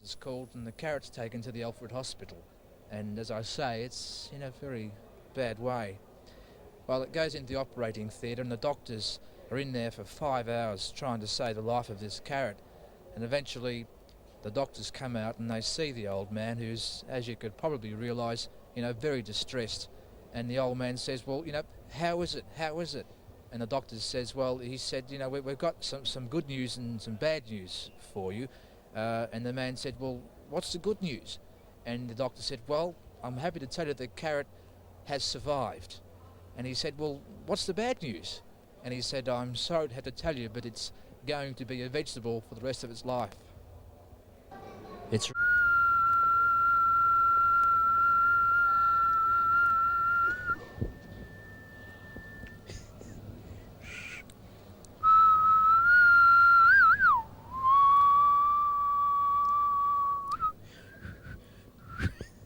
doctor's called and the carrot's taken to the Alfred Hospital. And as I say, it's in a very bad way. Well, it goes into the operating theatre and the doctors are in there for 5 hours trying to save the life of this carrot. And eventually the doctors come out and they see the old man, who's, as you could probably realise, very distressed. And the old man says, well, how is it? How is it? And the doctor says, well, he said, we've got some good news and some bad news for you. And the man said, well, what's the good news? And the doctor said, well, I'm happy to tell you the carrot has survived. And he said, well, what's the bad news? And he said, I'm sorry to have to tell you, but it's going to be a vegetable for the rest of its life. It's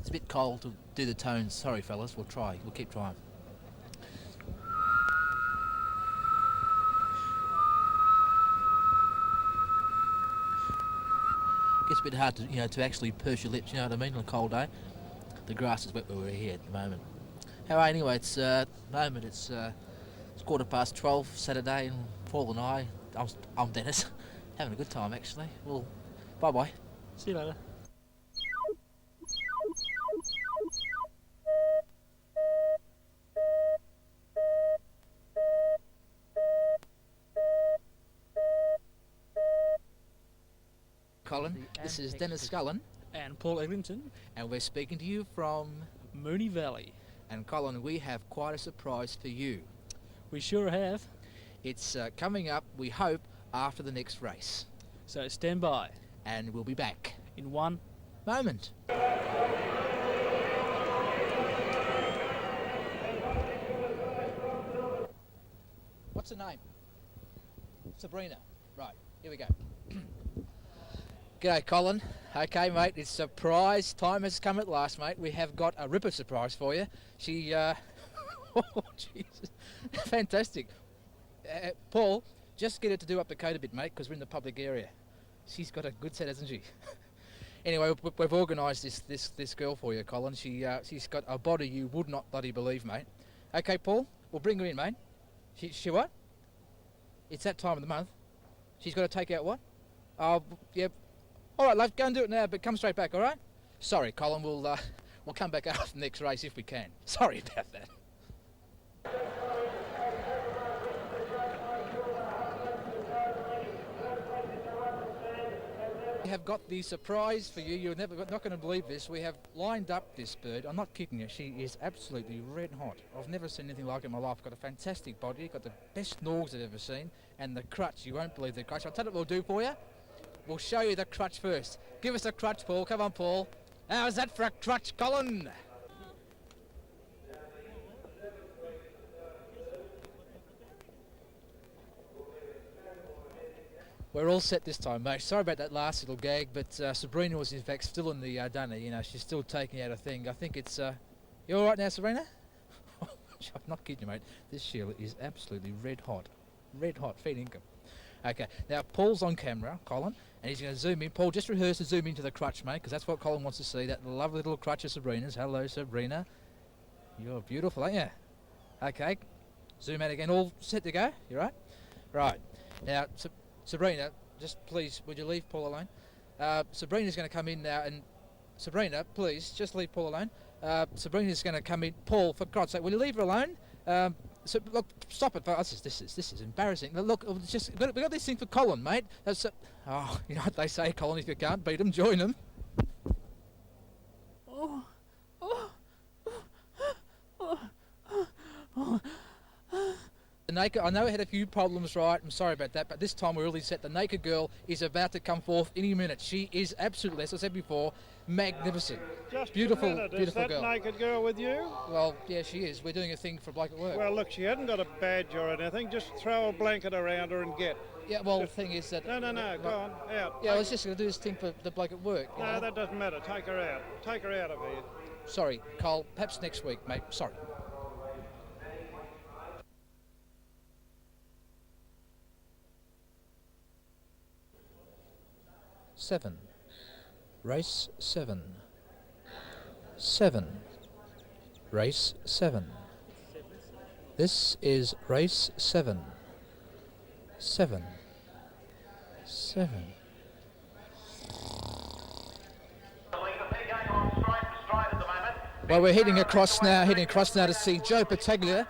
a bit cold to do the tones. Sorry, fellas. We'll try. We'll keep trying. Gets a bit hard to, to actually purse your lips. You know what I mean? On a cold day. The grass is wet where we're here at the moment. Anyway, it's moment. It's 12:15 Saturday, and Paul and I'm Denis, having a good time actually. Well, bye bye. See you later. Colin, this is Denis Scullen And Paul Eglinton. and we're speaking to you from... Moonee Valley. And Colin, we have quite a surprise for you. We sure have. It's coming up, we hope, after the next race. So stand by. And we'll be back In one. moment. What's her name? Sabrina. Right, here we go. G'day, Colin. Okay, mate, it's surprise time has come at last, mate. We have got a ripper surprise for you. She, oh, Jesus. Fantastic. Paul, just get her to do up the coat a bit, mate, because we're in the public area. She's got a good set, hasn't she? Anyway, we've organised this girl for you, Colin. She's got a body you would not bloody believe, mate. Okay, Paul, we'll bring her in, mate. She what? It's that time of the month. She's got to take out what? Oh, yeah. All right, love, go and do it now, but come straight back, all right? Sorry, Colin, we'll come back after the next race if we can. Sorry about that. We have got the surprise for you. You're not going to believe this. We have lined up this bird. I'm not kidding you. She is absolutely red hot. I've never seen anything like it in my life. Got a fantastic body. Got the best nogs I've ever seen. And the crutch. You won't believe the crutch. I'll tell you what we'll do for you. We'll show you the crutch first. Give us a crutch, Paul. Come on, Paul. How's that for a crutch, Colin? We're all set this time, mate. Sorry about that last little gag, but Sabrina was in fact still in the dunny. She's still taking out a thing. I think it's... You all right now, Sabrina? I'm not kidding you, mate. This Sheila is absolutely red hot. Red hot, feed income. Okay, now Paul's on camera, Colin, and he's going to zoom in. Paul, just rehearse to zoom into the crutch, mate, because that's what Colin wants to see, that lovely little crutch of Sabrina's. Hello, Sabrina. You're beautiful, aren't you? Okay, zoom out again. All set to go? You right? Right. Now, Sabrina, just please, would you leave Paul alone? Sabrina's going to come in now, and Sabrina, please, just leave Paul alone. Sabrina's going to come in. Paul, for God's sake, will you leave her alone? So look, stop it! This is embarrassing. Look, we got this thing for Colin, mate. Oh, you know what they say, Colin. If you can't beat them, join them. The naked. I know we had a few problems, right? I'm sorry about that, but this time we're really set. The naked girl is about to come forth any minute. She is absolutely, as I said before, magnificent. Just beautiful, a minute. beautiful is that girl. naked girl with you? Well, yeah, she is. We're doing a thing for a bloke at work. Well, look, she hadn't got a badge or anything. Just throw a blanket around her and get. Yeah, well, the thing is that... No, go on, out. Yeah, I was just going to do this thing for the bloke at work. No, that doesn't matter. Take her out. Take her out of here. Sorry, Cole. Perhaps next week, mate. Sorry. Seven, Race 7. 7. Race 7. This is race 7. 7. 7. Well, we're heading across now to see Joe Battaglia,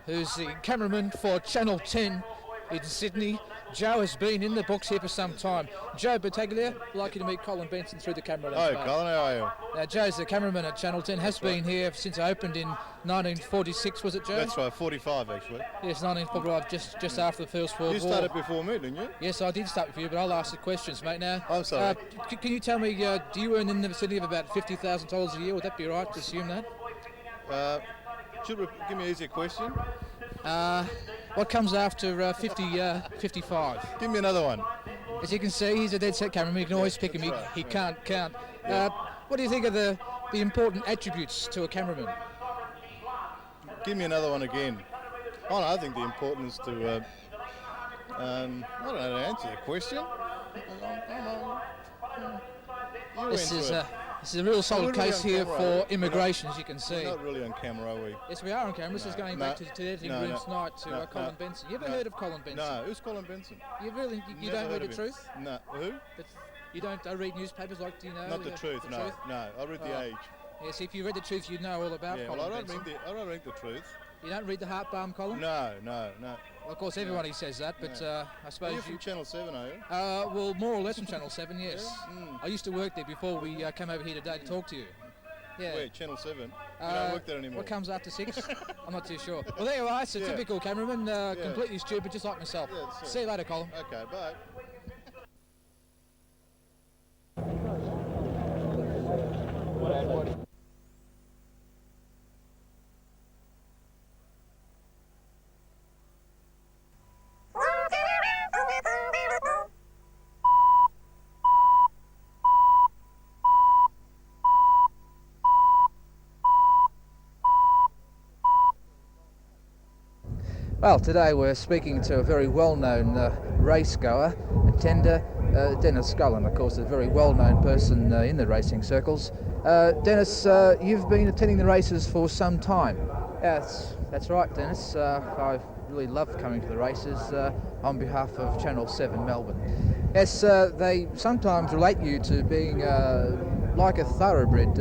who's the cameraman for Channel 10 in Sydney. Joe has been in the books here for some time. Joe Battaglia, lucky to meet Colin Benson through the camera lens. Hi, Colin, how are you? Now, Joe's the cameraman at Channel 10, has been here since it opened in 1946, was it, Joe? That's right, 45 actually. Yes, 1945, just after the First World War. You started before me, didn't you? Yes, I did start with you, but I'll ask the questions, mate. Now, I'm sorry. Can you tell me, do you earn in the vicinity of about $50,000 a year? Would that be right to assume that? Give me an easier question. What comes after 55? Give me another one. As you can see, he's a dead set cameraman. You can always pick him. Right, He right. can't count. Yeah. What do you think of the important attributes to a cameraman? Give me another one again. Oh, no, I think the importance to, I don't know how to answer the question. You This answer is it. this is a real solid We're really case on here camera, for we're immigration, as you can see. We're not really on camera, are we? Yes, we are on camera. This is going back to the editing room tonight to no, Colin no, Benson. You ever no. heard of Colin Benson? No, who's Colin Benson? You really you Never don't heard read of the him. truth? No, who? But you don't read newspapers like, do you know? Not the truth, no. No, I read the Oh. Age. Yes, if you read the truth, you'd know all about Yeah, Colin well, I don't Benson. read the truth. You don't read the heart balm column? No, no, no. Well, of course, everybody says that, but I suppose You're from Channel 7, are you? well, more or less from Channel 7, yes. Yeah? I used to work there before we came over here today to talk to you. Yeah. Where, Channel 7? You don't work there anymore. What comes after 6? I'm not too sure. Well, there you are. It's a Yeah. typical cameraman, completely stupid, just like myself. Yeah, that's it. See you later, Colin. Okay, bye. Well, today we're speaking to a very well-known race goer, attender, Denis, of course, a very well-known person in the racing circles. Denis, you've been attending the races for some time. Yes, that's right, Denis. I really love coming to the races on behalf of Channel 7 Melbourne. Yes, they sometimes relate you to being like a thoroughbred,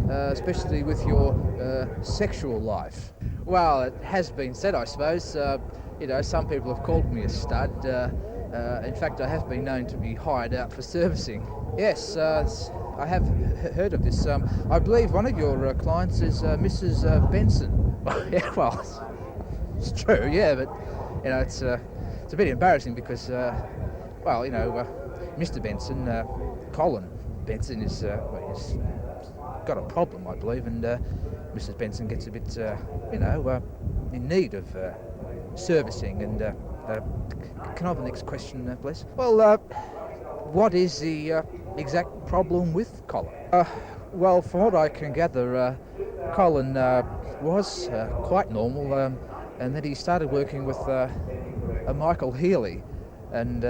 especially with your sexual life. Well, it has been said, I suppose. You know, some people have called me a stud. In fact, I have been known to be hired out for servicing. Yes, I have heard of this. I believe one of your clients is Mrs. Benson. Yeah, well, it's true, yeah, but you know, it's a bit embarrassing because, well, you know, Mr. Benson, Colin Benson, is he's got a problem, I believe, and Mrs. Benson gets a bit, you know, in need of servicing. And can I have the next question, please? Well, what is the exact problem with Colin? Well, from what I can gather, Colin was quite normal, and then he started working with a Michael Healy, and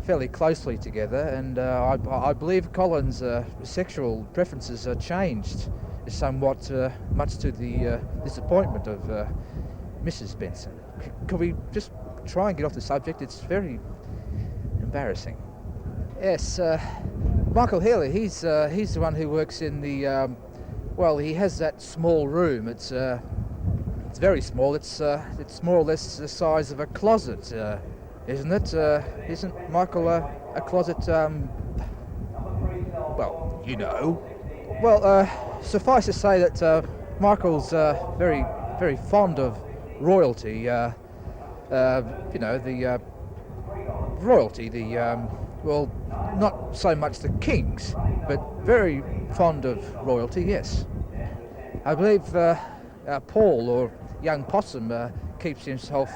fairly closely together, and I believe Colin's sexual preferences changed somewhat, much to the disappointment of Mrs. Benson. Could we just try and get off the subject? It's very embarrassing. Yes, Michael Healy, he's the one who works in the, well, he has that small room. It's very small. It's more or less the size of a closet, isn't it? Isn't Michael a closet, well, you know. Well, suffice to say that Michael's very, very fond of royalty. You know, the royalty, well, not so much the kings, but very fond of royalty, yes. I believe Paul, or young Possum, keeps himself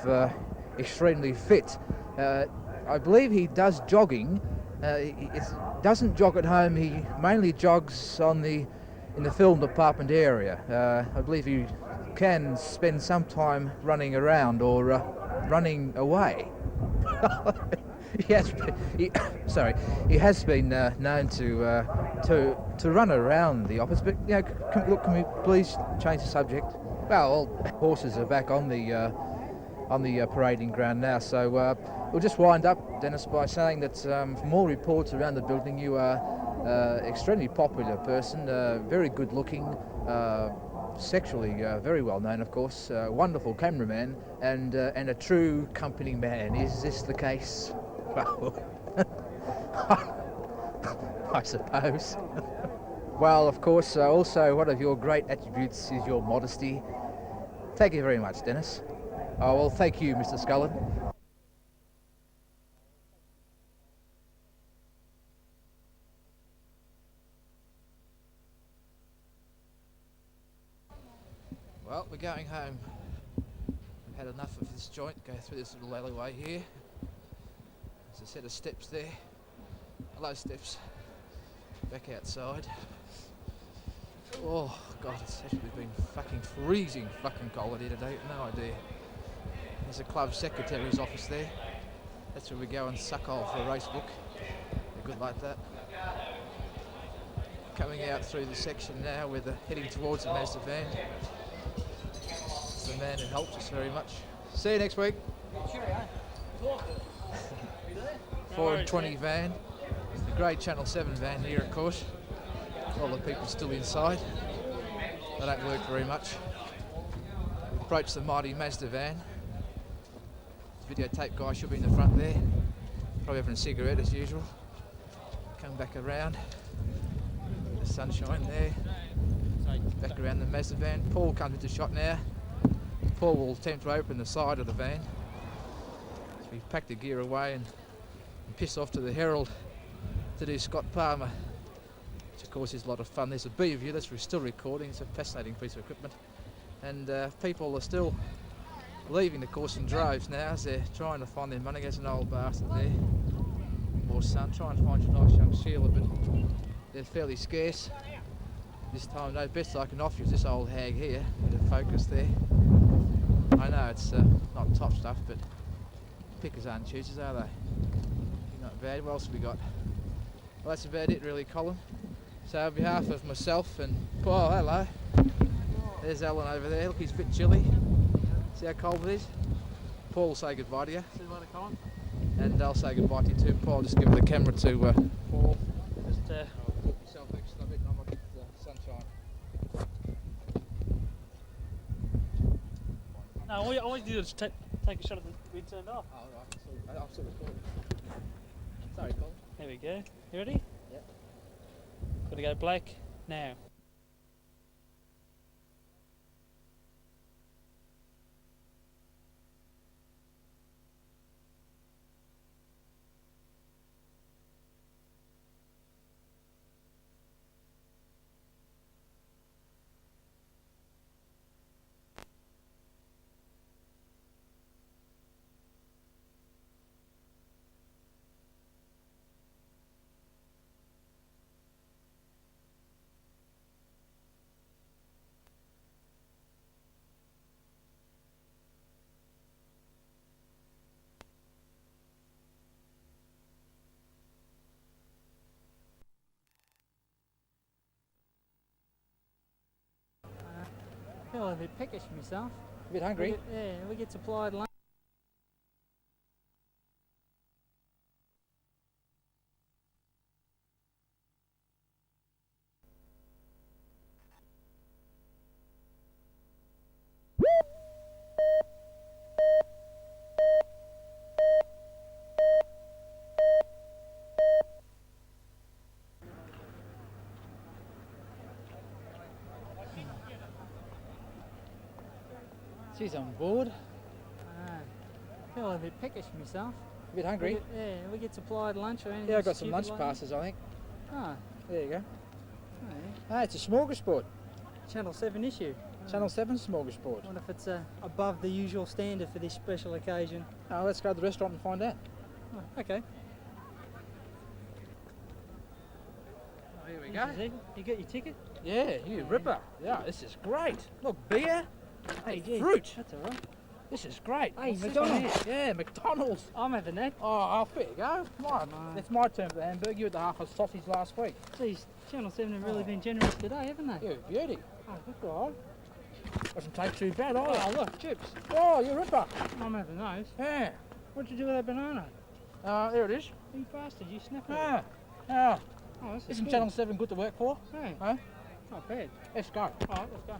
extremely fit. I believe he does jogging. He doesn't jog at home. He mainly jogs in the film department area. I believe he can spend some time running around or running away. he has been known to run around the office. But you know, can we please change the subject? Well, all horses are back on the parading ground now, so we'll just wind up, Dennis, by saying that from all reports around the building, you are extremely popular person, very good looking, sexually very well known, of course, wonderful cameraman, and a true company man. Is this the case? Well, I suppose. Well, of course, also one of your great attributes is your modesty. Thank you very much, Dennis. Oh, well, thank you, Mr. Scullin. Well, we're going home. We've had enough of this joint. Go through this little alleyway here. There's a set of steps there. Hello, steps. Back outside. Oh, God, it's actually been fucking freezing fucking cold here today. No idea. There's a club secretary's office there. That's where we go and suck hole for a race book. They're good like that. Coming out through the section now, we're heading towards the Mazda van. It's the man who helped us very much. See you next week. 4 and 20 van. The grey Channel 7 van here, of course. All the people still inside. They don't work very much. Approach the mighty Mazda van. The videotape guy should be in the front there. Probably having a cigarette as usual. Come back around. The sunshine there. Back around the Mazda van. Paul comes into shot now. Paul will attempt to open the side of the van. So we've packed the gear away and piss off to the Herald to do Scott Palmer. Which of course is a lot of fun. There's a B view, that's we're still recording. It's a fascinating piece of equipment. And people are still leaving the course in droves now as they're trying to find their money. There's an old bastard there. More sun, try and find your nice young Sheila, but they're fairly scarce. This time, no, best I can offer you is this old hag here. Bit of focus there. I know it's not top stuff, but pickers aren't choosers, are they? Not bad. What else have we got? Well, that's about it really, Colin. So on behalf of myself and Paul, hello. There's Alan over there. Look, he's a bit chilly. See how cold it is? Paul will say goodbye to you. See you later, Colin. And I'll say goodbye to you too. Paul, just give the camera to Paul. Just Put yourself next to it and I'll get the sunshine. no, all you do is take a shot of the wind turned off. Oh, right. I'm still recording. Sorry, Colin. There we go. You ready? Yep. Gotta go black now. Feel a bit peckish myself. A bit hungry? We get supplied lunch. She's on board. Feel a bit peckish myself. A bit hungry? We get supplied lunch or anything. Yeah, I've got some stupid lunch like that? passes, I think. Ah, There you go. oh, yeah. Ah, it's a smorgasbord. Channel 7 issue. Channel 7 smorgasbord. I wonder if it's above the usual standard for this special occasion. Oh, let's go to the restaurant and find out. Oh, okay. Oh, here we go. You got your ticket? Yeah, you ripper. Yeah, this is great. Look, beer. Hey, Hey, gee, fruit. That's all right. This is great. Hey, What's this McDonald's. one here? Yeah, McDonald's. I'm having that. Oh, there you go. Come on. No. It's my turn for the hamburger. You had the half a sausage last week. Geez, Channel 7 have really been generous today, haven't they? Yeah, beauty. Oh, that's all right. Doesn't taste too bad either. Oh, look, chips. Oh, you're a ripper. I'm having those. Yeah. What'd you do with that banana? There it is. You bastard, you snapped it. Yeah. Yeah. Oh, this is Isn't good. Channel 7 good to work for? Hey, Huh? not bad. Let's go. All right, let's go.